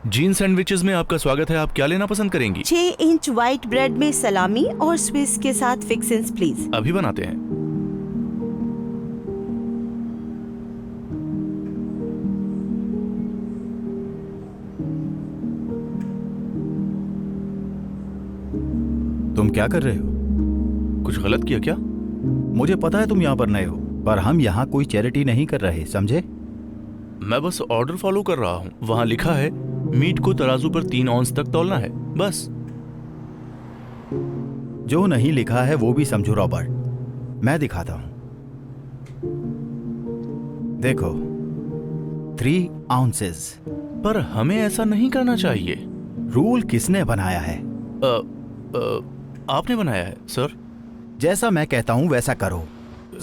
Gene sandwiches में आपका स्वागत है। आप क्या लेना पसंद करेंगी? 6 इंच व्हाइट ब्रेड में सलामी और स्विस के साथ फिक्सेंस प्लीज। अभी बनाते हैं। तुम क्या कर रहे हो? कुछ गलत किया क्या? मुझे पता है तुम यहाँ पर नए हो, पर हम यहाँ कोई चैरिटी नहीं कर रहे, समझे? मैं बस ऑर्डर फॉलो कर रहा हूँ। वहाँ लिखा है मीट को तराजू पर 3 औंस तक तौलना है, बस। जो नहीं लिखा है वो भी समझो रॉबर्ट। मैं दिखाता हूँ, देखो 3 आउंसेस। पर हमें ऐसा नहीं करना चाहिए। रूल किसने बनाया है? आपने बनाया है सर। जैसा मैं कहता हूँ वैसा करो,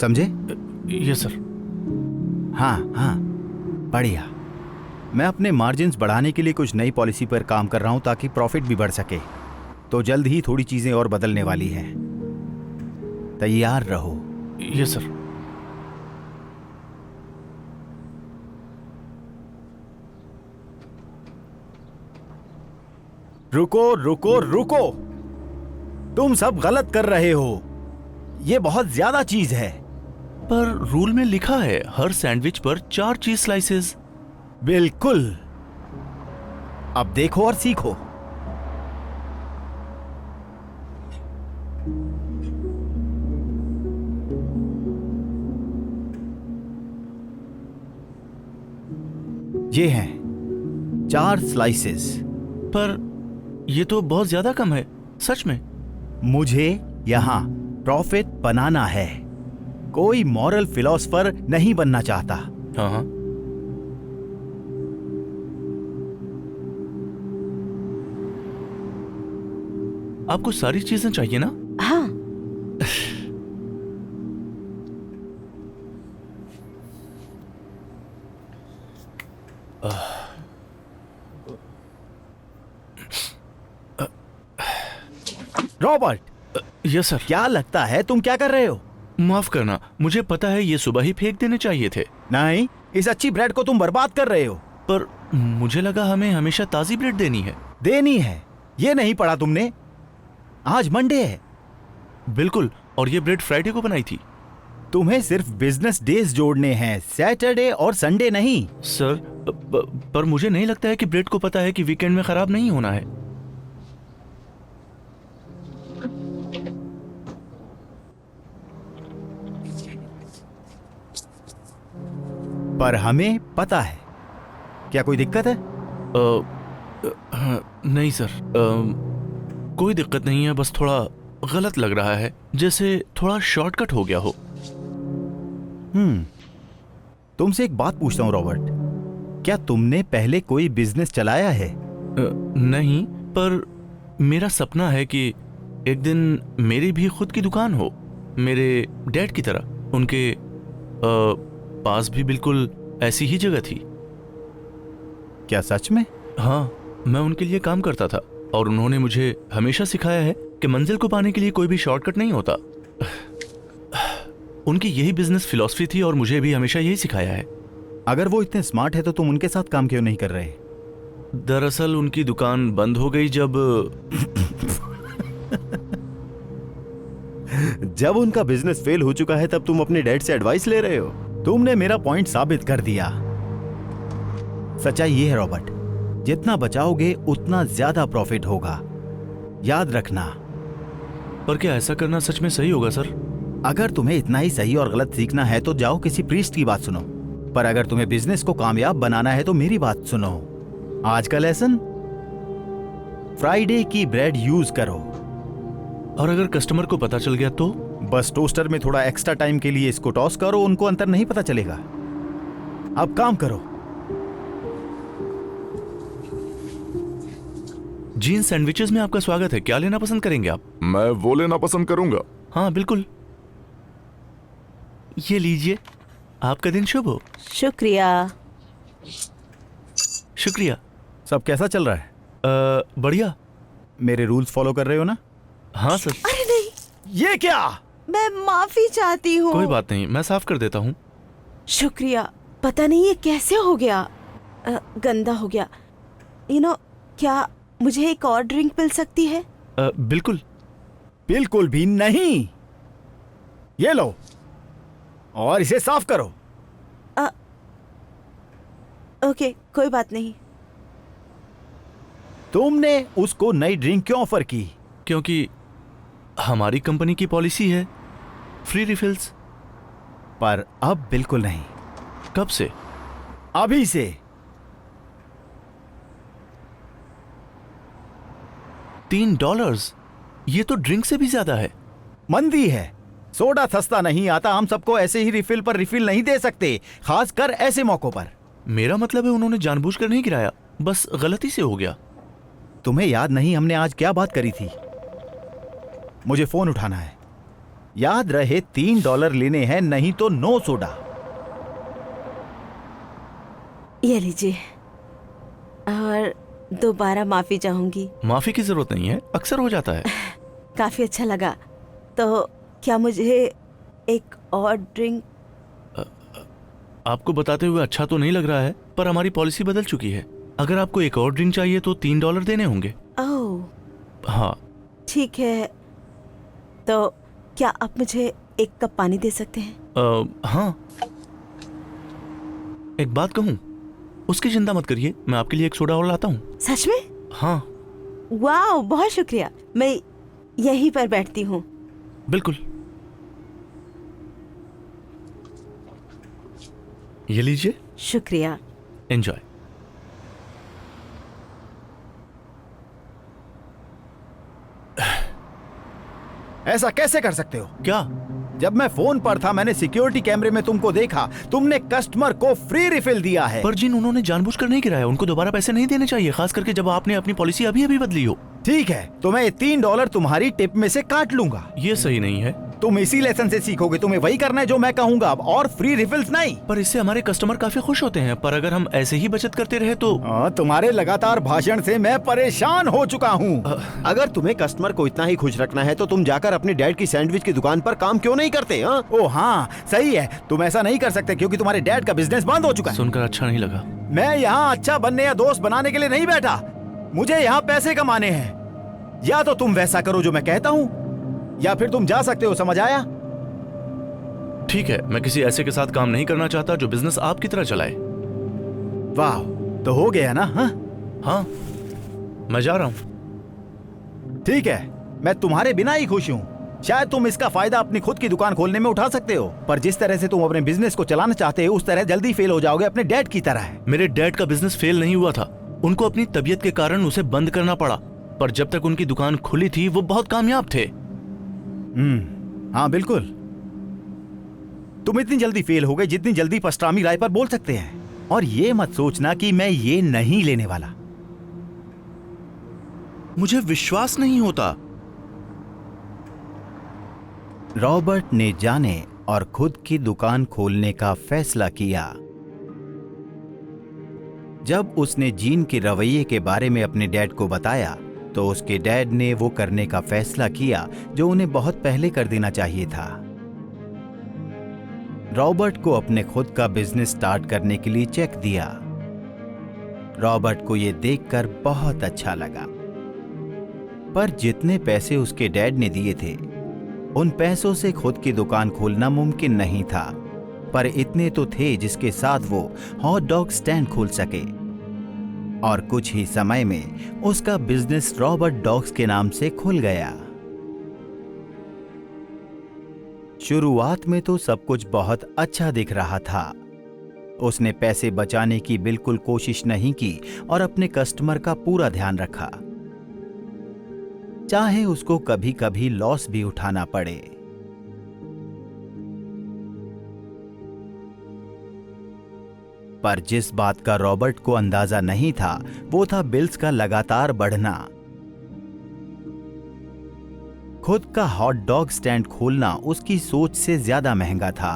समझे? Yes sir. हाँ हाँ, बढ़िया। मैं अपने मार्जिन्स बढ़ाने के लिए कुछ नई पॉलिसी पर काम कर रहा हूं ताकि प्रॉफिट भी बढ़ सके। तो जल्द ही थोड़ी चीजें और बदलने वाली हैं, तैयार रहो। Yes sir. रुको रुको रुको, तुम सब गलत कर रहे हो। ये बहुत ज्यादा चीज है। पर रूल में लिखा है हर सैंडविच पर 4 चीज स्लाइसेस। बिल्कुल। अब देखो और सीखो। ये हैं 4 स्लाइसेस। पर ये तो बहुत ज्यादा कम है, सच में। मुझे यहां प्रॉफिट बनाना है, कोई मॉरल फिलोसफर नहीं बनना चाहता। हाँ हाँ। आपको सारी चीजें चाहिए ना? हाँ। Robert, yes sir. क्या लगता है तुम क्या कर रहे हो? माफ करना, मुझे पता है ये सुबह ही फेंक देने चाहिए थे। नहीं, इस अच्छी ब्रेड को तुम बर्बाद कर रहे हो। पर मुझे लगा हमें हमेशा ताजी ब्रेड देनी है। देनी है, ये नहीं पढ़ा तुमने? आज मंडे है। बिल्कुल, और ये ब्रेड फ्राइडे को बनाई थी। तुम्हें सिर्फ बिजनेस डेज जोड़ने हैं, सैटरडे और संडे नहीं। सर, पर मुझे नहीं लगता है कि ब्रेड को पता है कि वीकेंड में खराब नहीं होना है। पर हमें पता है। क्या कोई दिक्कत है? नहीं सर, कोई दिक्कत नहीं है, बस थोड़ा गलत लग रहा है, जैसे थोड़ा शॉर्टकट हो गया हो। तुमसे एक बात पूछता हूं रॉबर्ट, क्या तुमने पहले कोई बिजनेस चलाया है? नहीं, पर मेरा सपना है कि एक दिन मेरी भी खुद की दुकान हो, मेरे डैड की तरह। उनके पास भी बिल्कुल ऐसी ही जगह थी। क्या सच में? हाँ, मैं उनके लिए काम करता था और उन्होंने मुझे हमेशा सिखाया है कि मंजिल को पाने के लिए कोई भी शॉर्टकट नहीं होता। उनकी यही बिजनेस फिलॉसफी थी और मुझे भी हमेशा यही सिखाया है। अगर वो इतने स्मार्ट है तो तुम उनके साथ काम क्यों नहीं कर रहे? दरअसल उनकी दुकान बंद हो गई जब उनका बिजनेस फेल हो चुका है तब तुम अपने डैड से एडवाइस ले रहे हो। तुमने मेरा पॉइंट साबित कर दिया। सच्चाई ये है रॉबर्ट, जितना बचाओगे उतना ज्यादा प्रॉफिट होगा, याद रखना। पर क्या ऐसा करना सच में सही होगा सर? अगर तुम्हें इतना ही सही और गलत सीखना है तो जाओ किसी प्रीस्ट की बात सुनो, पर अगर तुम्हें बिजनेस को कामयाब बनाना है तो मेरी बात सुनो। आज का लेसन, फ्राइडे की ब्रेड यूज करो। और अगर कस्टमर को पता चल गया तो? बस टोस्टर में थोड़ा एक्स्ट्रा टाइम के लिए इसको टॉस करो, उनको अंतर नहीं पता चलेगा। अब काम करो। जीन सैंडविचेस में आपका स्वागत है। क्या लेना पसंद करेंगे आप? मैं वो लेना पसंद करूंगा। हाँ बिल्कुल, ये लीजिए। आपका दिन शुभ हो। शुक्रिया। शुक्रिया। सब कैसा चल रहा है? बढ़िया। मेरे रूल्स फॉलो कर रहे हो ना? हाँ सर। अरे नहीं, ये क्या? मैं माफी चाहती हूँ। कोई बात नहीं, मैं साफ कर देता हूँ। शुक्रिया। पता नहीं ये कैसे हो गया, गंदा हो गया। क्या मुझे एक और ड्रिंक मिल सकती है? बिल्कुल। बिल्कुल भी नहीं। ये लो और इसे साफ करो। ओके, कोई बात नहीं। तुमने उसको नई ड्रिंक क्यों ऑफर की? क्योंकि हमारी कंपनी की पॉलिसी है फ्री रिफिल्स। पर अब बिल्कुल नहीं। कब से? अभी से। $3? ये तो ड्रिंक से भी ज्यादा है। मंदी है, सोडा सस्ता नहीं आता। हम सबको ऐसे ही रिफिल पर रिफिल नहीं दे सकते, खासकर ऐसे मौकों पर। मेरा मतलब है उन्होंने जानबूझकर नहीं गिराया, बस गलती से हो गया। तुम्हें याद नहीं हमने आज क्या बात करी थी? मुझे फोन उठाना है। याद रहे $3 लेने हैं, नहीं तो नो सोडा। ये लीजिए, और दोबारा माफी चाहूंगी। माफी की जरूरत नहीं है, अक्सर हो जाता है। काफी अच्छा लगा। तो क्या मुझे एक और ड्रिंक? आपको बताते हुए अच्छा तो नहीं लग रहा है, पर हमारी पॉलिसी बदल चुकी है। अगर आपको एक और ड्रिंक चाहिए तो $3 देने होंगे। ओह हाँ। ठीक है, तो क्या आप मुझे एक कप पानी दे सकते हैं? हाँ। एक बात कहूँ, उसकी चिंता मत करिए, मैं आपके लिए एक सोडा और लाता हूँ। सच में? हाँ। वाह, बहुत शुक्रिया। मैं यहीं पर बैठती हूँ। बिल्कुल। ये लीजिए। शुक्रिया। एंजॉय। ऐसा कैसे कर सकते हो? क्या? जब मैं फोन पर था मैंने सिक्योरिटी कैमरे में तुमको देखा, तुमने कस्टमर को फ्री रिफिल दिया है। पर जिन उन्होंने जानबूझकर नहीं गिराया, उनको दोबारा पैसे नहीं देने चाहिए, खास करके जब आपने अपनी पॉलिसी अभी अभी बदली हो। ठीक है, तो मैं ये $3 तुम्हारी टिप में से काट लूंगा। ये सही नहीं है। तुम इसी लेसन से सीखोगे, तुम्हें वही करना है जो मैं कहूंगा अब, और फ्री रिफिल्स नहीं। पर इससे हमारे कस्टमर काफी खुश होते हैं, पर अगर हम ऐसे ही बचत करते रहे तो। तुम्हारे लगातार भाषण से मैं परेशान हो चुका हूँ। अगर तुम्हें कस्टमर को इतना ही खुश रखना है तो तुम जाकर अपनी डैड की सैंडविच की दुकान पर काम क्यों नहीं करते? ओ हाँ, सही है, तुम ऐसा नहीं कर सकते क्योंकि तुम्हारे डैड का बिजनेस बंद हो चुका है। सुनकर अच्छा नहीं लगा। मैं यहाँ अच्छा बनने या दोस्त बनाने के लिए नहीं बैठा, मुझे यहाँ पैसे कमाने हैं। या तो तुम वैसा करो जो मैं कहता हूँ, या फिर तुम जा सकते हो। समझ आया? ठीक है, मैं किसी ऐसे के साथ काम नहीं करना चाहता जो बिजनेस आपकी तरह चलाए। वाह, तो हो गया ना? हाँ, मैं जा रहा हूँ। ठीक है, मैं तुम्हारे बिना ही खुश हूँ। शायद तुम इसका फायदा अपनी खुद की दुकान खोलने में उठा सकते हो, पर जिस तरह से तुम अपने बिजनेस को चलाना चाहते हो उस तरह जल्दी फेल हो जाओगे, अपने डैड की तरह। मेरे डैड का बिजनेस फेल नहीं हुआ था, उनको अपनी तबीयत के कारण उसे बंद करना पड़ा, पर जब तक उनकी दुकान खुली थी वो बहुत कामयाब थे। हाँ बिल्कुल। तुम इतनी जल्दी फेल हो गए जितनी जल्दी पस्टामी राय पर बोल सकते हैं। और ये मत सोचना कि मैं ये नहीं लेने वाला। मुझे विश्वास नहीं होता। रॉबर्ट ने जाने और खुद की दुकान खोलने का फैसला किया। जब उसने जीन के रवैये के बारे में अपने डैड को बताया तो उसके डैड ने वो करने का फैसला किया जो उन्हें बहुत पहले कर देना चाहिए था। रॉबर्ट को अपने खुद का बिजनेस स्टार्ट करने के लिए चेक दिया। रॉबर्ट को यह देखकर बहुत अच्छा लगा, पर जितने पैसे उसके डैड ने दिए थे उन पैसों से खुद की दुकान खोलना मुमकिन नहीं था, पर इतने तो थे जिसके साथ वो हॉट डॉग स्टैंड खोल सके। और कुछ ही समय में उसका बिजनेस रॉबर्ट डॉग्स के नाम से खुल गया। शुरुआत में तो सब कुछ बहुत अच्छा दिख रहा था। उसने पैसे बचाने की बिल्कुल कोशिश नहीं की और अपने कस्टमर का पूरा ध्यान रखा, चाहे उसको कभी कभी लॉस भी उठाना पड़े। पर जिस बात का रॉबर्ट को अंदाजा नहीं था वो था बिल्स का लगातार बढ़ना। खुद का हॉट डॉग स्टैंड खोलना उसकी सोच से ज्यादा महंगा था।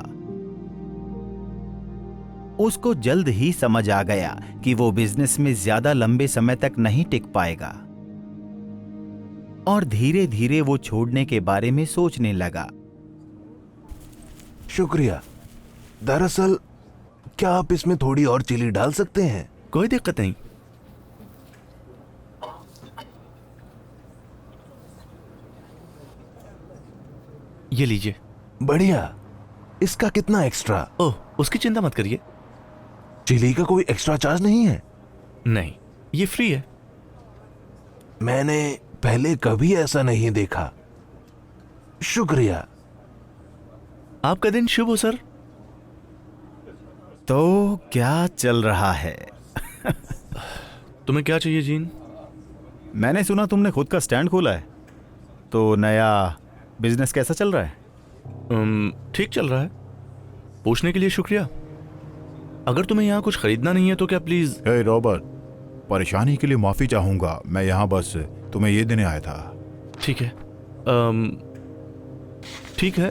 उसको जल्द ही समझ आ गया कि वो बिजनेस में ज्यादा लंबे समय तक नहीं टिक पाएगा और धीरे धीरे वो छोड़ने के बारे में सोचने लगा। शुक्रिया। दरअसल क्या आप इसमें थोड़ी और चिली डाल सकते हैं? कोई दिक्कत नहीं। ये लीजिए। बढ़िया। इसका कितना एक्स्ट्रा? ओह, उसकी चिंता मत करिए। चिली का कोई एक्स्ट्रा चार्ज नहीं है? नहीं, ये फ्री है। मैंने पहले कभी ऐसा नहीं देखा। शुक्रिया। आपका दिन शुभ हो सर। तो क्या चल रहा है? तुम्हें क्या चाहिए जीन? मैंने सुना तुमने खुद का स्टैंड खोला है, तो नया बिजनेस कैसा चल रहा है? ठीक चल रहा है। पूछने के लिए शुक्रिया। अगर तुम्हें यहाँ कुछ खरीदना नहीं है तो क्या प्लीज। हे रॉबर्ट, परेशानी के लिए माफी चाहूंगा। मैं यहाँ बस तुम्हें ये देने आया था। ठीक है, ठीक है,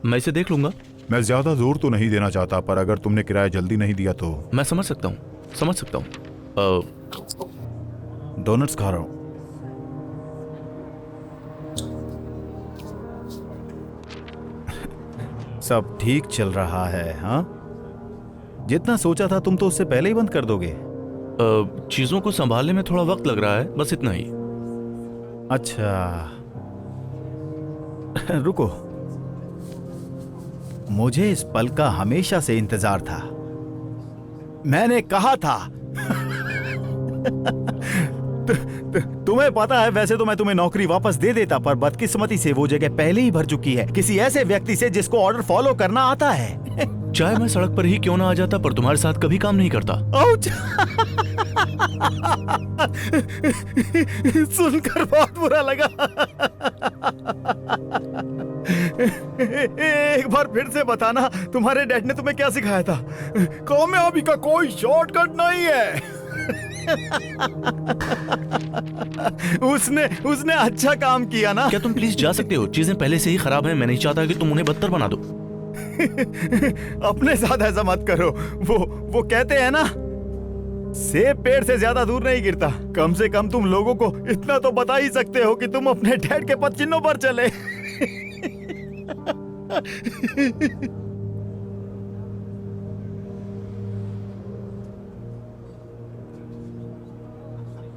मैं इसे देख लूंगा। मैं ज्यादा जोर तो नहीं देना चाहता, पर अगर तुमने किराया जल्दी नहीं दिया तो। मैं समझ सकता हूँ, समझ सकता हूँ। डोनट्स खा रहा हूं। सब ठीक चल रहा है? हाँ, जितना सोचा था तुम तो उससे पहले ही बंद कर दोगे। चीजों को संभालने में थोड़ा वक्त लग रहा है, बस इतना ही। अच्छा रुको, मुझे इस पल का हमेशा से इंतजार था। मैंने कहा था। तुम्हें पता है, वैसे तो मैं तुम्हें नौकरी वापस दे देता, पर बदकिस्मती से वो जगह पहले ही भर चुकी है किसी ऐसे व्यक्ति से जिसको ऑर्डर फॉलो करना आता है। चाहे मैं सड़क पर ही क्यों ना आ जाता, पर तुम्हारे साथ कभी काम नहीं करता। आउच! सुनकर बहुत बुरा लगा। एक बार फिर से बताना, तुम्हारे डैड ने तुम्हें क्या सिखाया था? कामयाबी का कोई शॉर्टकट नहीं है। उसने अच्छा काम किया ना। क्या तुम प्लीज जा सकते हो? चीजें पहले से ही खराब हैं, मैं नहीं चाहता कि तुम उन्हें बदतर बना दो। अपने साथ ऐसा मत करो। वो कहते हैं ना, सेब पेड़ से ज्यादा दूर नहीं गिरता। कम से कम तुम लोगों को इतना तो बता ही सकते हो कि तुम अपने डैड के पदचिन्हों पर चले।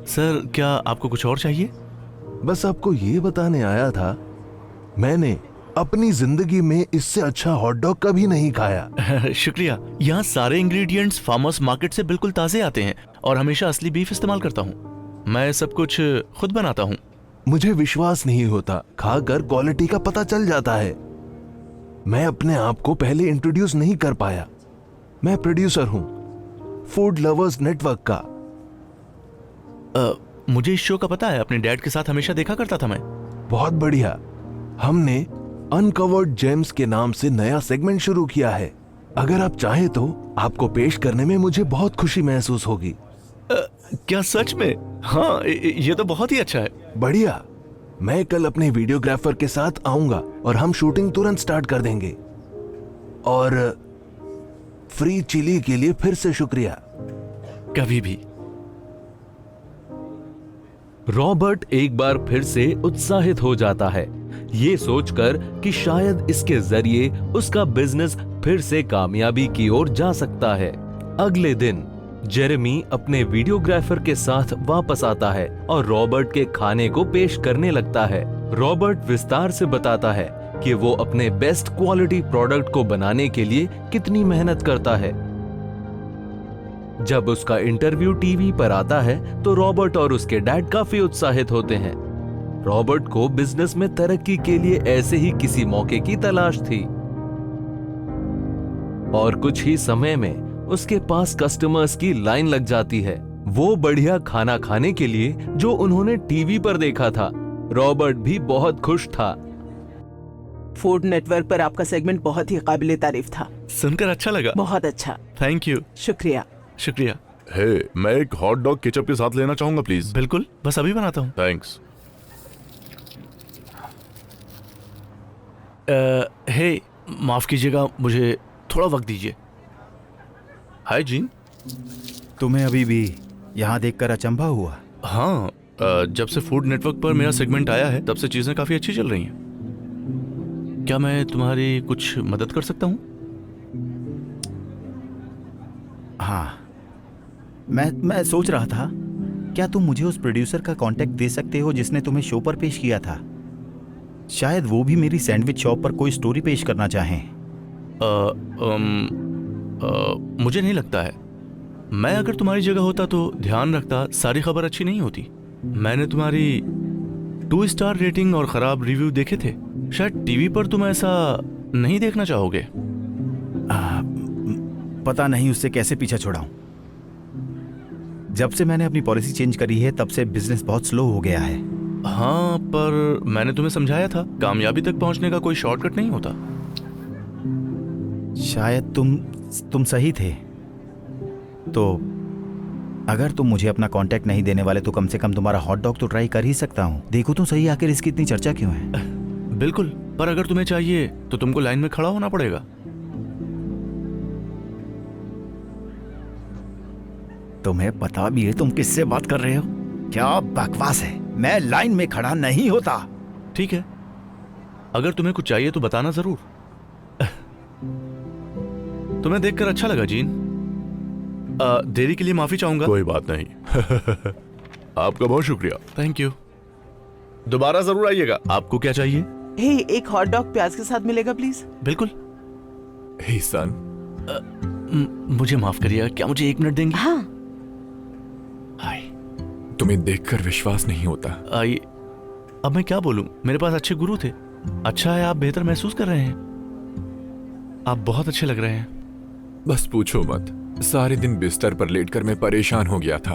सर, क्या आपको कुछ और चाहिए? बस आपको ये बताने आया था, मैंने अपनी जिंदगी में इससे अच्छा हॉट डॉग कभी नहीं खाया। शुक्रिया। यहाँ सारे इंग्रेडिएंट्स फार्मर्स मार्केट से बिल्कुल ताजे आते हैं और हमेशा असली बीफ इस्तेमाल करता हूँ। मैं सब कुछ खुद बनाता हूँ। मुझे विश्वास नहीं होता, खाकर क्वालिटी का पता चल जाता है। मैं अपने आप को पहले इंट्रोड्यूस नहीं कर पाया। मैं प्रोड्यूसर हूँ फूड लवर्स नेटवर्क का। मुझे इस शो का पता है, अपने डैड के साथ हमेशा देखा करता था मैं। बहुत बढ़िया। हमने अनकवर्ड जेम्स के नाम से नया सेगमेंट शुरू किया है। अगर आप चाहें तो आपको पेश करने में मुझे बहुत खुशी महसूस होगी। क्या सच में? हाँ, ये तो बहुत ही अच्छा है। बढ़िया। मैं कल अपने वीडियोग्राफर के साथ आऊंगा और हम शूटिंग तुरंत स्टार्ट कर देंगे। और फ्री चिली के लिए फिर से शुक्रिया। कभी भी। रॉबर्ट एक बार फिर से उत्साहित हो जाता है, ये सोचकर कि शायद इसके जरिए उसका बिजनेस फिर से कामयाबी की ओर जा सकता है। अगले दिन जेरेमी अपने वीडियोग्राफर के साथ वापस आता है और रॉबर्ट के खाने को पेश करने लगता है। रॉबर्ट विस्तार से बताता है कि वो अपने बेस्ट क्वालिटी प्रोडक्ट को बनाने के लिए कितनी मेहनत करता है। जब उसका इंटरव्यू टीवी पर आता है तो रॉबर्ट और उसके डैड काफी उत्साहित होते हैं। रॉबर्ट को बिजनेस में तरक्की के लिए ऐसे ही किसी मौके की तलाश थी और कुछ ही समय में उसके पास कस्टमर्स की लाइन लग जाती है, वो बढ़िया खाना खाने के लिए जो उन्होंने टीवी पर देखा था। रॉबर्ट भी बहुत खुश था। फूड नेटवर्क पर आपका सेगमेंट बहुत ही काबिले तारीफ था। सुनकर अच्छा लगा। बहुत अच्छा, थैंक यू। शुक्रिया। शुक्रिया। हे, मैं एक हॉट डॉग केचप के साथ लेना चाहूंगा प्लीज। बिल्कुल, बस अभी बनाता हूँ। थैंक्स। हे, माफ कीजिएगा, मुझे थोड़ा वक्त दीजिए। हाय जीन। तुम्हें अभी भी यहाँ देखकर अचंभा हुआ? हाँ, जब से फूड नेटवर्क पर मेरा सेगमेंट आया है तब से चीजें काफी अच्छी चल रही हैं। क्या मैं तुम्हारी कुछ मदद कर सकता हूँ? हाँ, मैं सोच रहा था, क्या तुम मुझे उस प्रोड्यूसर का कांटेक्ट दे सकते हो जिसने तुम्हें शो पर पेश किया था? शायद वो भी मेरी सैंडविच शॉप पर कोई स्टोरी पेश करना चाहें। मुझे नहीं लगता है। मैं अगर तुम्हारी जगह होता तो ध्यान रखता, सारी खबर अच्छी नहीं होती। मैंने तुम्हारी 2 स्टार रेटिंग और खराब रिव्यू देखे थे। शायद टीवी पर तुम ऐसा नहीं देखना चाहोगे। पता नहीं उससे कैसे पीछा छुड़ाऊं। जब से मैंने अपनी पॉलिसी चेंज करी है तब से बिजनेस बहुत स्लो हो गया है। हाँ, पर मैंने तुम्हें समझाया था कामयाबी तक पहुंचने का कोई शॉर्टकट नहीं होता। शायद तुम सही थे। तो अगर तुम मुझे अपना कांटेक्ट नहीं देने वाले तो कम से कम तुम्हारा हॉट डॉग तो ट्राई कर ही सकता हूँ। देखो तो सही आखिर इसकी इतनी चर्चा क्यों है। बिल्कुल, पर अगर तुम्हें चाहिए तो तुमको लाइन में खड़ा होना पड़ेगा। तुम्हें पता भी है तुम किससे बात कर रहे हो? क्या बकवास है, मैं लाइन में खड़ा नहीं होता। ठीक है, अगर तुम्हें कुछ चाहिए तो बताना जरूर। तुम्हें देखकर अच्छा लगा जीन। देरी के लिए माफी चाहूंगा। कोई बात नहीं। आपका बहुत शुक्रिया। Thank you. दोबारा जरूर आइएगा। आपको क्या चाहिए? हे, एक हॉट डॉग प्याज के साथ मिलेगा प्लीज? बिल्कुल। हे सन, मुझे माफ करिएगा, क्या मुझे 1 मिनट देंगे? हाँ। हाय। तुम्हें देखकर विश्वास नहीं होता। आइए, अब मैं क्या बोलूं, मेरे पास अच्छे गुरु थे। अच्छा है आप बेहतर महसूस कर रहे हैं। आप बहुत अच्छे लग रहे हैं। बस पूछो मत, सारे दिन बिस्तर पर लेटकर मैं परेशान हो गया था।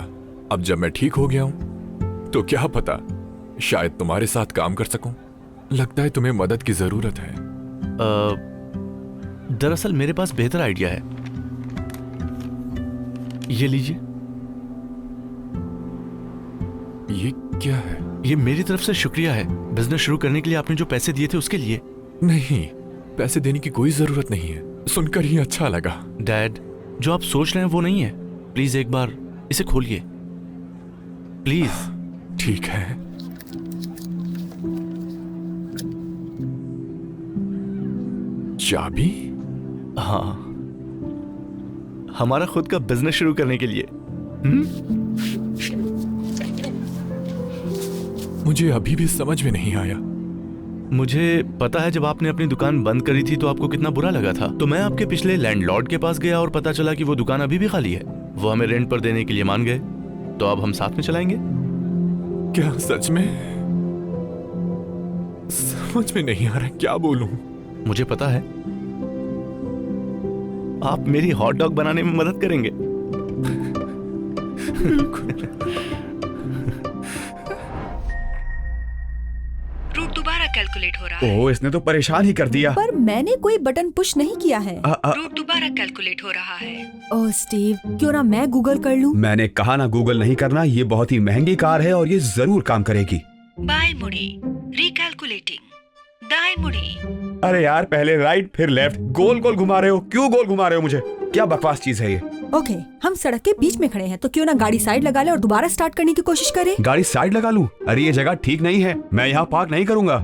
अब जब मैं ठीक हो गया हूं तो क्या पता, शायद तुम्हारे साथ काम कर सकूं। लगता है तुम्हें मदद की जरूरत है। दरअसल मेरे पास बेहतर आइडिया है। ये लीजिए। ये क्या है? ये मेरी तरफ से शुक्रिया है बिजनेस शुरू करने के लिए आपने जो पैसे दिए थे उसके लिए। नहीं, पैसे देने की कोई जरूरत नहीं है। सुनकर ही अच्छा लगा। डैड, जो आप सोच रहे हैं वो नहीं है। प्लीज एक बार इसे खोलिए, प्लीज। ठीक है। चाबी? हाँ, हमारा खुद का बिजनेस शुरू करने के लिए। मुझे अभी भी समझ में नहीं आया। मुझे पता है जब आपने अपनी दुकान बंद करी थी तो आपको कितना बुरा लगा था। तो मैं आपके पिछले लैंडलॉर्ड के पास गया और पता चला कि वो दुकान अभी भी खाली है। वो हमें रेंट पर देने के लिए मान गए। तो अब हम साथ में चलाएंगे। क्या सच में? समझ में नहीं आ रहा क्या बोलूं। मुझे पता है आप मेरी हॉट डॉग बनाने में मदद करेंगे। रूट दोबारा कैलकुलेट हो रहा है। ओह, इसने तो परेशान ही कर दिया। पर मैंने कोई बटन पुश नहीं किया है। रूट दोबारा कैलकुलेट हो रहा है। ओह स्टीव, क्यों ना मैं गूगल कर लूं? मैंने कहा ना गूगल नहीं करना। ये बहुत ही महंगी कार है और ये जरूर काम करेगी। बाएं मुड़ी, रिकैलकुलेटिंग। दाएं मुड़ी। अरे यार, पहले राइट फिर लेफ्ट, गोल गोल घुमा रहे हो। क्यों गोल घुमा रहे हो मुझे? क्या बकवास चीज है ये। ओके, हम सड़क के बीच में खड़े हैं तो क्यों ना गाड़ी साइड लगा ले और दोबारा स्टार्ट करने की कोशिश करें। गाड़ी साइड लगा लूं? अरे ये जगह ठीक नहीं है, मैं यहाँ पार्क नहीं करूंगा।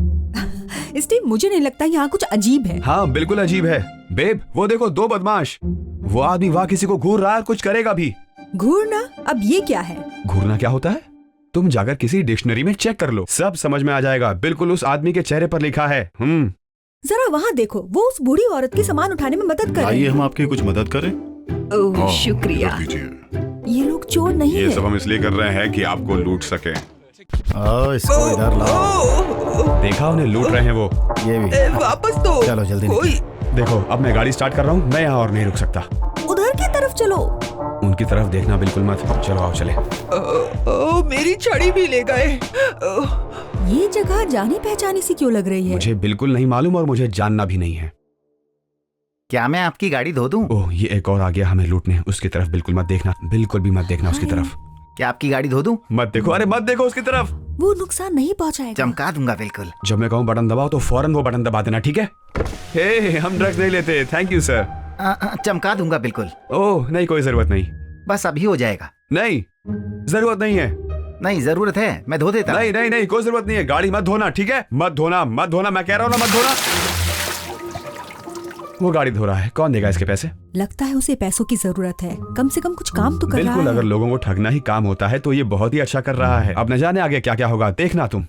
स्टीव, मुझे नहीं लगता, यहाँ कुछ अजीब है। हाँ बिल्कुल अजीब है। बेब, वो देखो 2 बदमाश। वो आदमी वहाँ किसी को घूर रहा है और कुछ करेगा भी। घूरना? अब ये क्या है? घूरना क्या होता है? तुम जाकर किसी डिक्शनरी में चेक कर लो, सब समझ में आ जाएगा। बिल्कुल उस आदमी के चेहरे पर लिखा है। जरा वहाँ देखो, वो उस बूढ़ी औरत की सामान उठाने में मदद कर रहे आइए हैं। हम आपकी कुछ मदद करें। ओह शुक्रिया। कर दीजिए। ये लोग चोर नहीं ये है। सब हम इसलिए कर रहे हैं कि आपको लूट सके। इसको इधर लाओ। देखा, उन्हें लूट रहे हैं वो। ये भी वापस तो चलो जल्दी देखो, अब मैं गाड़ी स्टार्ट कर रहा हूँ। मैं यहाँ और नहीं रुक सकता। उधर की तरफ चलो। उनकी तरफ देखना बिल्कुल मत। चलो आओ चले। मेरी छड़ी भी ले गए। ये जगह जानी पहचानी सी क्यों लग रही है? मुझे बिल्कुल नहीं मालूम और मुझे जानना भी नहीं है। क्या मैं आपकी गाड़ी धो दूं? ओह, ये एक और आ गया हमें लूटने। उसकी तरफ बिल्कुल मत देखना, बिल्कुल भी मत देखना उसकी तरफ। क्या आपकी गाड़ी धो दूं? मत देखो, अरे मत देखो उसकी तरफ। वो नुकसान नहीं पहुंचाएगा। चमका दूंगा बिल्कुल। जब मैं कहूँ बटन दबाओ तो फौरन वो बटन दबा देना, ठीक है? हे, हम ड्रग्स नहीं लेते। Thank you sir. चमका दूंगा बिल्कुल। ओह नहीं, कोई जरूरत नहीं। बस अभी हो जाएगा। नहीं, जरूरत नहीं है। नहीं जरूरत है, मैं धो देता। नहीं नहीं नहीं, कोई जरूरत नहीं है। गाड़ी मत धोना, ठीक है? मत धोना, मत धोना, मैं कह रहा हूँ ना, मत धोना। वो गाड़ी धो रहा है, कौन देगा इसके पैसे? लगता है उसे पैसों की जरूरत है। कम से कम कुछ काम तो कर रहा है। बिल्कुल, अगर लोगों को ठगना ही काम होता है तो ये बहुत ही अच्छा कर रहा है। अब न जाने आगे क्या क्या होगा, देखना तुम।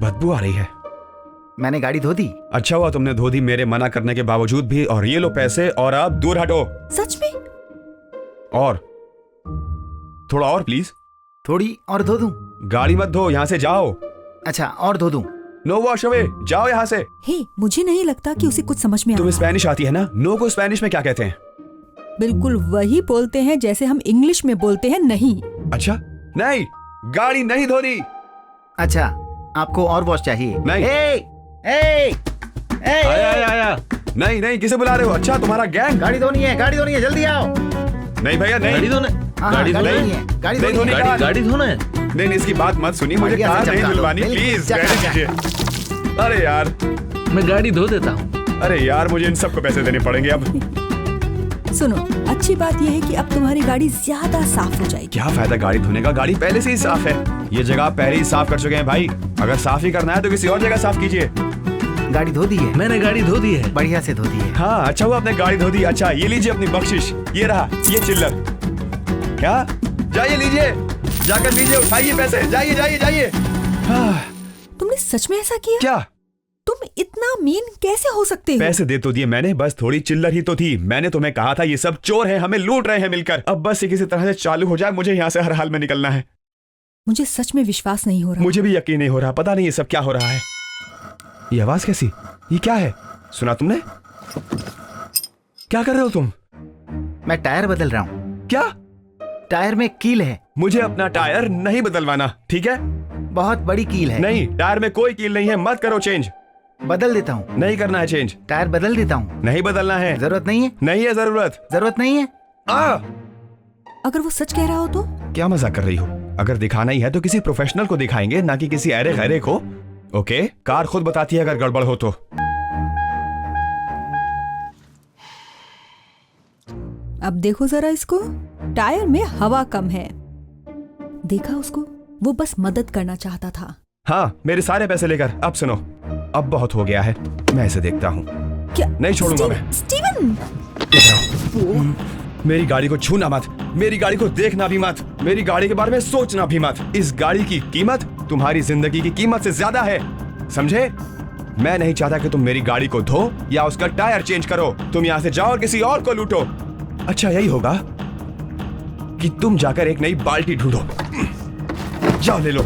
बदबू आ रही है। मैंने गाड़ी धो दी। अच्छा हुआ तुमने धो दी मेरे मना करने के बावजूद भी। और ये लो पैसे और अब दूर हटो। सच में? और थोड़ा और प्लीज। थोड़ी और धो दूं? गाड़ी मत धो, यहाँ से जाओ। अच्छा और धो दूं? नो वॉश अवे, जाओ यहाँ से। हे, मुझे नहीं लगता कि उसे कुछ समझ में आ रहा तुम्हें है। स्पेनिश आती है ना? नो को स्पेनिश में क्या कहते हैं? बिल्कुल वही बोलते हैं जैसे हम इंग्लिश में बोलते हैं। नहीं। अच्छा नहीं, गाड़ी नहीं धोनी। अच्छा आपको और वॉश चाहिए? नहीं। आया। नहीं नहीं, किसे बुला रहे हो? अच्छा तुम्हारा गैंग। गाड़ी धोनी है, गाड़ी धोनी है, जल्दी आओ। नहीं भैया नहीं। गाड़ी धोना है, गाड़ी धोनी है, गाड़ी धोनी है। गाड़ी धोना है। नहीं नहीं, इसकी बात मत सुनिए, मुझे कार नहीं धुलवानी, प्लीज गाड़ी दीजिए। अरे यार मैं गाड़ी धो देता हूँ। अरे यार मुझे इन सबको पैसे देने पड़ेंगे अब। सुनो, अच्छी बात यह है कि अब तुम्हारी गाड़ी ज्यादा साफ हो जाएगी। क्या फायदा गाड़ी धोने का, गाड़ी पहले से ही साफ है। ये जगह आप पहले ही साफ कर चुके हैं भाई। अगर साफ ही करना है तो किसी और जगह साफ कीजिए। गाड़ी धो दी है? मैंने गाड़ी धो दी है। बढ़िया से धो दी है। हाँ अच्छा हुआ आपने गाड़ी धो दी। अच्छा ये लीजिए अपनी बख्शिश, ये रहा, ये चिल्लर। क्या? जाइए लीजिए, जाकर लीजिए, उठाइए पैसे, जाइए जाइए जाइए। तुमने सच में ऐसा किया? क्या? तुम इतना मीन कैसे हो सकते हो? पैसे दे तो दिए मैंने, बस थोड़ी चिल्लर ही तो थी। मैंने तुम्हें कहा था ये सब चोर हैं, हमें लूट रहे हैं मिलकर। अब बस ये किसी तरह से चालू हो जाए, मुझे यहाँ से हर हाल में निकलना है। मुझे सच में विश्वास नहीं हो रहा। मुझे भी यकीन नहीं हो रहा, पता नहीं ये सब क्या हो रहा है। ये आवाज कैसी? ये क्या है? सुना तुमने? क्या कर रहे हो तुम? मैं टायर बदल रहा हूँ। क्या? टायर में कील है। मुझे अपना टायर नहीं बदलवाना, ठीक है? बहुत बड़ी कील है। नहीं, टायर में कोई कील नहीं है, मत करो चेंज। बदल देता हूँ। नहीं करना है चेंज। टायर बदल देता हूँ। नहीं बदलना है। जरूरत नहीं है? नहीं है जरूरत। जरूरत नहीं है? अगर वो सच कह रहा हो तो? क्या मजाक कर रही हो? अगर दिखाना ही है तो किसी प्रोफेशनल को दिखाएंगे, ना कि किसी अरे खैरे को। ओके, कार खुद बताती है अगर गड़बड़ हो तो। अब देखो जरा इसको, टायर में हवा कम है। देखा उसको, वो बस मदद करना चाहता था। हाँ, मेरे सारे पैसे लेकर। अब सुनो, अब बहुत हो गया है, मैं इसे देखता हूँ। क्या? नहीं छोड़ूंगा मैं। स्टीवन! मेरी गाड़ी को छूना मत, मेरी गाड़ी को देखना भी मत, मेरी गाड़ी के बारे में सोचना भी मत। इस गाड़ी की कीमत तुम्हारी जिंदगी की कीमत से ज्यादा है, समझे? मैं नहीं चाहता कि तुम मेरी गाड़ी को धो या उसका टायर चेंज करो। तुम यहाँ से जाओ और किसी और को लूटो। अच्छा यही होगा कि तुम जाकर एक नई बाल्टी ढूंढो। जाओ ले लो।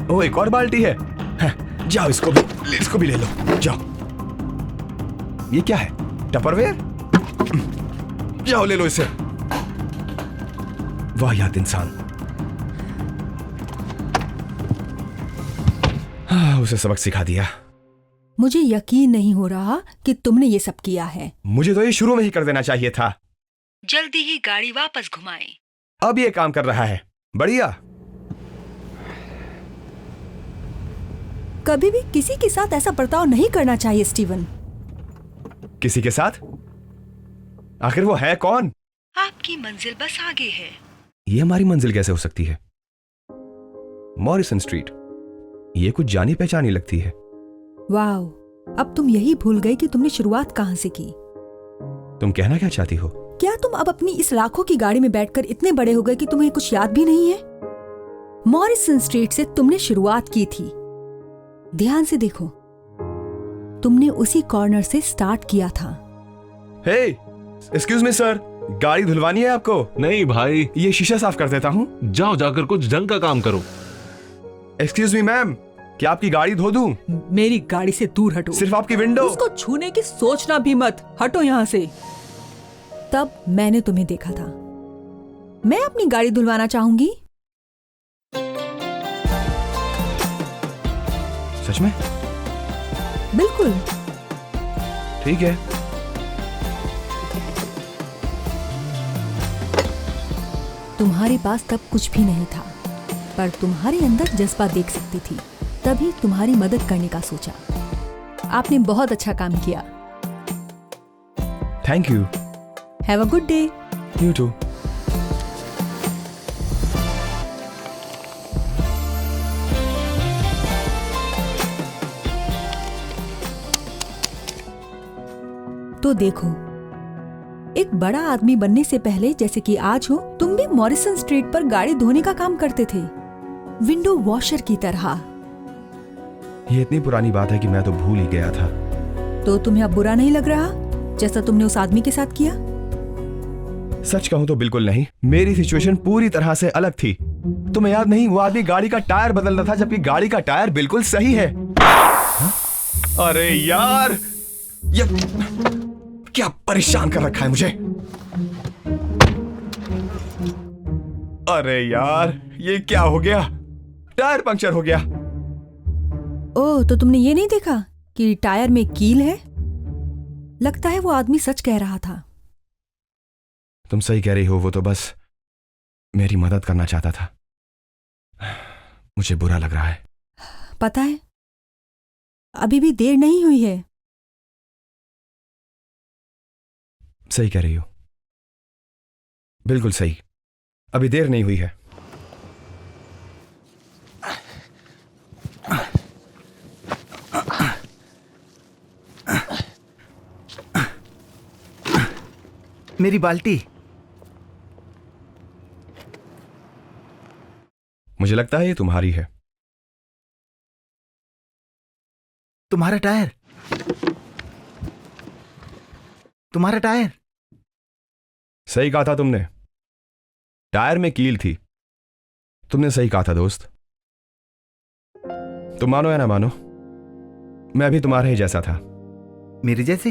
ओ एक और बाल्टी है, जाओ इसको भी ले लो। जाओ। ये क्या है? टपरवेयर? जाओ ले लो इसे। वाहियात इंसान। उसे सबक सिखा दिया। मुझे यकीन नहीं हो रहा कि तुमने ये सब किया है। मुझे तो ये शुरू में ही कर देना चाहिए था। जल्दी ही गाड़ी वापस घुमाएं। अब ये काम कर रहा है, बढ़िया। कभी भी किसी के साथ ऐसा बर्ताव नहीं करना चाहिए स्टीवन। किसी के साथ? आखिर वो है कौन? आपकी मंजिल बस आगे है। ये हमारी मंजिल कैसे हो सकती है? मॉरिसन स्ट्रीट, ये कुछ जानी पहचानी लगती है। वाओ, अब तुम यही भूल गए कि तुमने शुरुआत कहां से की। तुम कहना क्या चाहती हो? क्या तुम अब अपनी इस लाखों की गाड़ी में बैठकर इतने बड़े हो गए कि तुम्हें कुछ याद भी नहीं है? मॉरिसन स्ट्रीट से तुमने शुरुआत की थी। ध्यान से देखो, तुमने उसी कॉर्नर से स्टार्ट किया था। हे, एक्सक्यूज मी सर, गाड़ी धुलवानी है आपको? नहीं भाई, ये शीशा साफ कर देता हूँ। जाओ जाकर कुछ ढंग का काम करो। एक्सक्यूज मी मैम, क्या आपकी गाड़ी धो दूं? मेरी गाड़ी से दूर हटो। सिर्फ आपकी विंडो। उसको छूने की सोचना भी मत। हटो यहाँ से। तब मैंने तुम्हें देखा था। मैं अपनी गाड़ी धुलवाना चाहूंगी। सच में? बिल्कुल। ठीक है। तुम्हारे पास तब कुछ भी नहीं था, पर तुम्हारे अंदर जज्बा देख सकती थी, तभी तुम्हारी मदद करने का सोचा। आपने बहुत अच्छा काम किया। Thank you. Have a good day. You too. तो देखो, एक बड़ा आदमी बनने से पहले, जैसे कि आज हो, तुम भी मॉरिसन स्ट्रीट पर गाड़ी धोने का काम करते थे। विंडो वॉशर की तरह। ये इतनी पुरानी बात है कि मैं तो भूल ही गया था। तो तुम्हें अब बुरा नहीं लग रहा जैसा तुमने उस आदमी के साथ किया? सच कहूं तो बिल्कुल नहीं। मेरी सिचुएशन पूरी तरह से अलग थी। तुम्हें याद नहीं, वो आदमी गाड़ी का टायर बदल रहा था जबकि गाड़ी का टायर बिल्कुल सही है। अरे यार, ये क्या परेशान कर रखा है मुझे। अरे यार, ये क्या हो गया? टायर पंक्चर हो गया। ओह, तो तुमने ये नहीं देखा कि टायर में कील है? लगता है वो आदमी सच कह रहा था। तुम सही कह रही हो, वो तो बस मेरी मदद करना चाहता था। मुझे बुरा लग रहा है। पता है, अभी भी देर नहीं हुई है। सही कह रही हो, बिल्कुल सही। अभी देर नहीं हुई है। मेरी बाल्टी। मुझे लगता है ये तुम्हारी है। तुम्हारा टायर, तुम्हारा टायर। सही कहा था तुमने, टायर में कील थी। तुमने सही कहा था दोस्त। तुम मानो या ना मानो, मैं भी तुम्हारे ही जैसा था। मेरे जैसे?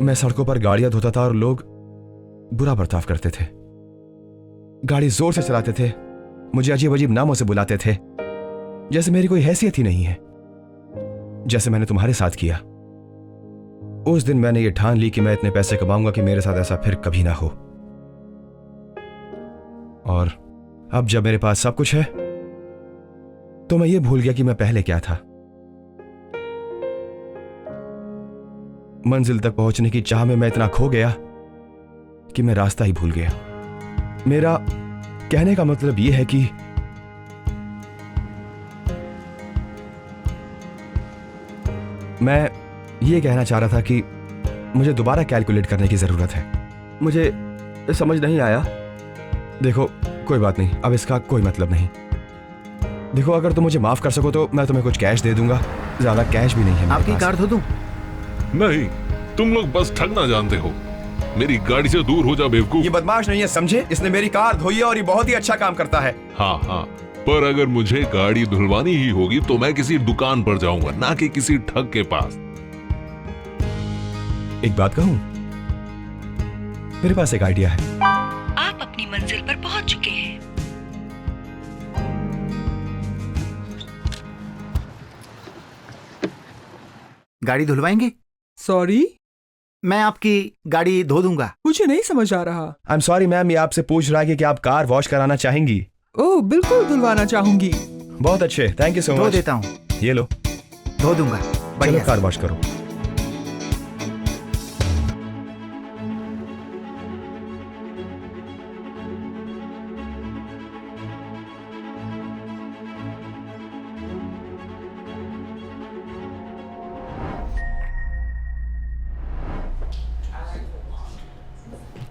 मैं सड़कों पर गाड़ियां धोता था और लोग बुरा बर्ताव करते थे। गाड़ी जोर से चलाते थे, मुझे अजीब अजीब नामों से बुलाते थे, जैसे मेरी कोई हैसियत ही नहीं है। जैसे मैंने तुम्हारे साथ किया। उस दिन मैंने ये ठान ली कि मैं इतने पैसे कमाऊंगा कि मेरे साथ ऐसा फिर कभी ना हो। और अब जब मेरे पास सब कुछ है तो मैं ये भूल गया कि मैं पहले क्या था। मंजिल तक पहुंचने की चाह में मैं इतना खो गया कि मैं रास्ता ही भूल गया। मेरा कहने का मतलब यह है कि मैं ये कहना चाह रहा था कि मुझे दोबारा कैलकुलेट करने की जरूरत है। मुझे समझ नहीं आया। देखो, कोई बात नहीं, अब इसका कोई मतलब नहीं। देखो, अगर तुम मुझे माफ कर सको तो मैं तुम्हें कुछ कैश दे दूंगा। ज्यादा कैश भी नहीं है मेरे आपकी पास। कार धो दूं? नहीं, तुम लोग बस ठगना जानते हो। मेरी गाड़ी से दूर हो जा बेवकूफ। ये बदमाश नहीं है, समझे? इसने मेरी कार धोई है और ये बहुत ही अच्छा काम करता है। हाँ हाँ, पर अगर मुझे गाड़ी धुलवानी ही होगी तो मैं किसी दुकान पर जाऊंगा, ना कि किसी ठग के पास। एक बात कहूं, मेरे पास एक आइडिया है। आप अपनी मंजिल पर पहुंच चुके हैं। गाड़ी धुलवाएंगे? सॉरी, मैं आपकी गाड़ी धो दूंगा। मुझे नहीं समझ आ रहा। आई एम सॉरी मैम, ये आपसे पूछ रहा है कि क्या आप कार वॉश कराना चाहेंगी? ओह, बिल्कुल धुलवाना चाहूंगी। बहुत अच्छे, थैंक यू सो मच। धो देता हूँ। ये लो, धो दूंगा। चलो बढ़िया। कार वॉश करो।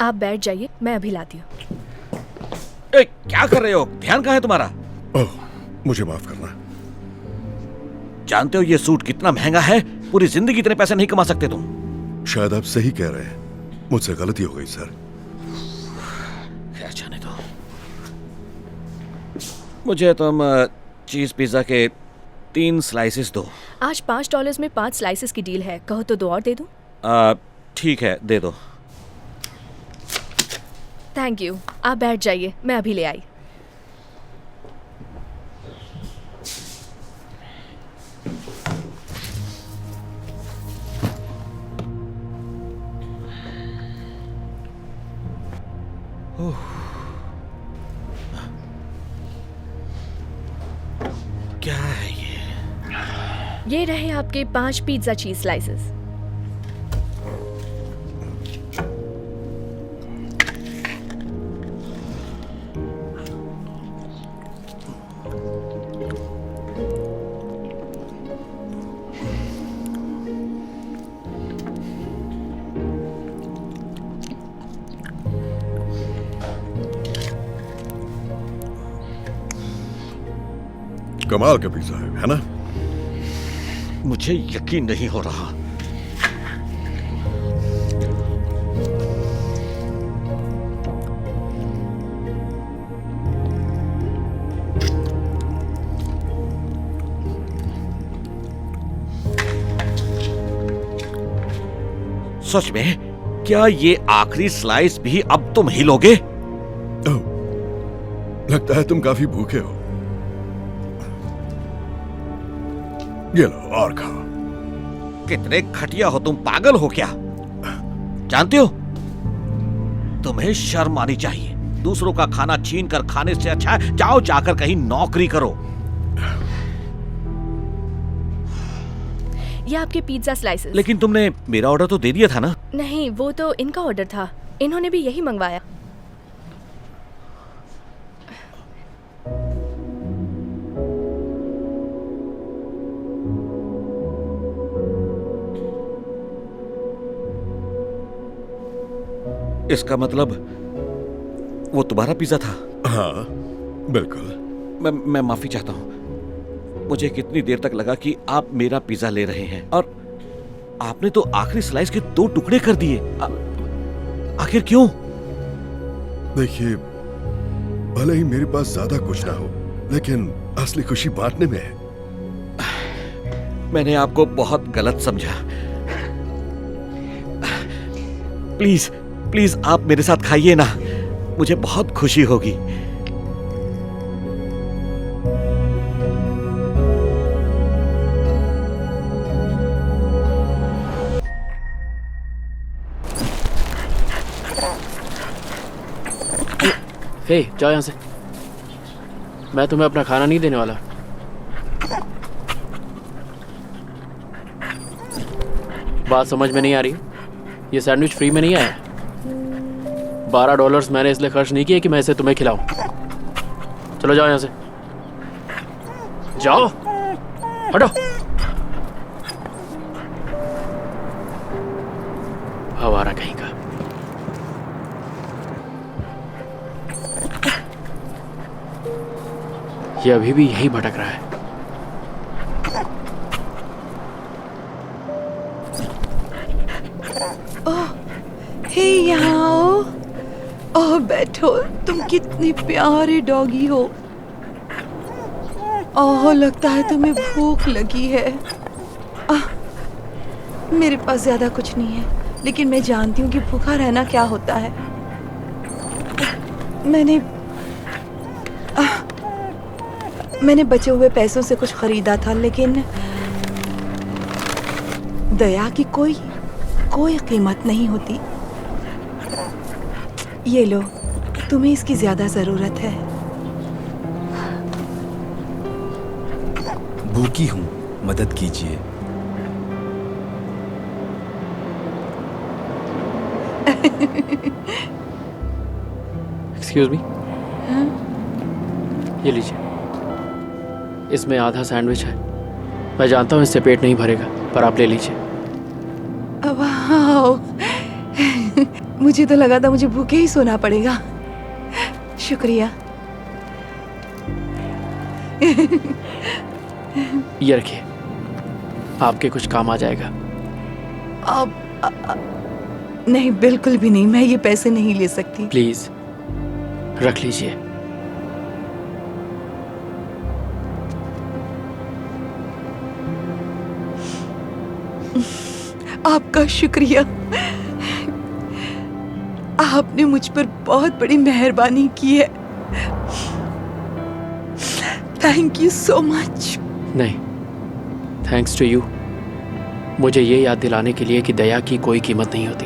आप बैठ जाइए, मैं अभी लाती हूँ। क्या कर रहे हो? ध्यान कहाँ है तुम्हारा? ओह, मुझे माफ करना। जानते हो ये सूट कितना महंगा है? पूरी जिंदगी इतने पैसे नहीं कमा सकते तुम। शायद आप सही कह रहे हैं, मुझसे गलती हो गई सर। खैर जाने दो। मुझे तुम चीज पिज्जा के 3 स्लाइसेस दो। आज $5 में 5 स्लाइसेस की डील है, कहो तो 2 और दे दूं? ठीक है, दे दो। Thank you. आप बैठ जाइए, मैं अभी ले आई। क्या है ये रहे आपके 5 पिज्जा चीज स्लाइसेस। कमाल का पिज्जा है ना? मुझे यकीन नहीं हो रहा। सच में? क्या ये आखिरी स्लाइस भी अब तुम ही लोगे? लगता है तुम काफी भूखे हो। ये लो और खाओ। कितने घटिया हो तुम, पागल हो क्या? जानते हो, तुम्हें शर्म आनी चाहिए। दूसरों का खाना छीन कर खाने से अच्छा है जाओ जाकर कहीं नौकरी करो। ये आपके पिज्जा स्लाइसेस। लेकिन तुमने मेरा ऑर्डर तो दे दिया था ना? नहीं, वो तो इनका ऑर्डर था, इन्होंने भी यही मंगवाया। इसका मतलब वो तुम्हारा पिज्जा था? हाँ बिल्कुल। मैं माफी चाहता हूँ। मुझे कितनी देर तक लगा कि आप मेरा पिज्जा ले रहे हैं और आपने तो आखिरी स्लाइस के 2 टुकड़े कर दिए। आखिर क्यों? देखिए, भले ही मेरे पास ज्यादा कुछ ना हो, लेकिन असली खुशी बांटने में है। मैंने आपको बहुत गलत समझा। प्लीज प्लीज आप मेरे साथ खाइए ना, मुझे बहुत खुशी होगी। हे, जाओ यहाँ से। मैं तुम्हें अपना खाना नहीं देने वाला। बात समझ में नहीं आ रही? ये सैंडविच फ्री में नहीं आया। $12 मैंने इसलिए खर्च नहीं किए कि मैं इसे तुम्हें खिलाऊं। चलो जाओ यहाँ से, जाओ, हटो। हवारा कहीं का। ये अभी भी यही भटक रहा है। ओह, हे यहाँ आओ। ओह बैठो, तुम कितने प्यारे डॉगी हो। ओह, लगता है तुम्हें भूख लगी है। मेरे पास ज्यादा कुछ नहीं है, लेकिन मैं जानती हूँ कि भूखा रहना क्या होता है। मैंने बचे हुए पैसों से कुछ खरीदा था, लेकिन दया की कोई कीमत नहीं होती। ये लो, तुम्हें इसकी ज्यादा जरूरत है। भूखी हूँ, मदद कीजिए। एक्सक्यूज मी, ये लीजिए। इसमें आधा सैंडविच है। मैं जानता हूँ इससे पेट नहीं भरेगा, पर आप ले लीजिए। वाओ, मुझे तो लगा था मुझे भूखे ही सोना पड़ेगा। शुक्रिया। ये रखिए, आपके कुछ काम आ जाएगा। नहीं, बिल्कुल भी नहीं, मैं ये पैसे नहीं ले सकती। प्लीज रख लीजिए। आपका शुक्रिया। आपने मुझ पर बहुत बड़ी मेहरबानी की है। Thank you so much. नहीं, थैंक्स टू यू। मुझे ये याद दिलाने के लिए कि दया की कोई कीमत नहीं होती।